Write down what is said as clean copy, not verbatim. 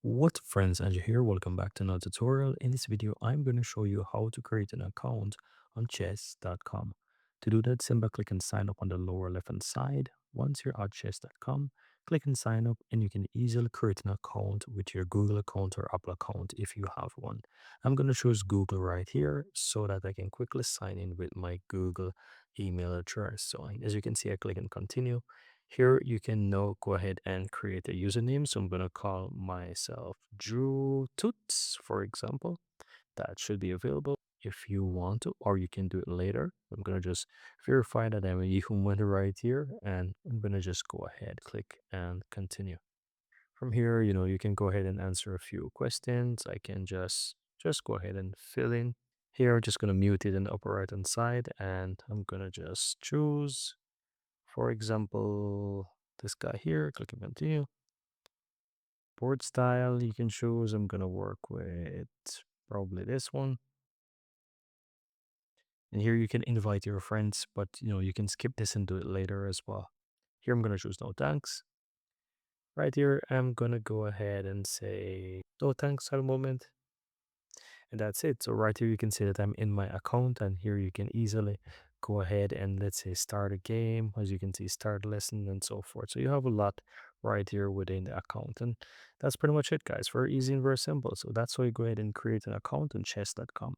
What friends, Andrew here. Welcome back to another tutorial. In this video, I'm going to show you how to create an account on chess.com. To do that, simply click and sign up on the lower left hand side. Once you're at chess.com, click and sign up and you can easily create an account with your Google account or Apple account if you have one. I'm going to choose Google right here so that I can quickly sign in with my Google email address. So as you can see, I click and continue. Here you can now go ahead and create a username. So I'm going to call myself Drew Toots, for example. That should be available if you want to, or you can do it later. I'm going to just verify that I'm a human right here, and I'm going to just go ahead, click and continue. From here, you can go ahead and answer a few questions. I can just go ahead and fill in. Here, I'm just going to mute it in the upper right hand side, and I'm going to just choose, for example, this guy here, click and continue. Board style you can choose. I'm gonna work with probably this one. And here you can invite your friends, but you can skip this and do it later as well. Here I'm gonna choose no thanks. Right here, I'm gonna go ahead and say no thanks at the moment. And that's it. So right here, you can see that I'm in my account, and here you can easily go ahead and let's say start a game. As you can see, start lesson and so forth. So you have a lot right here within the account. And that's pretty much it, guys. Very easy and very simple. So that's why you go ahead and create an account on chess.com.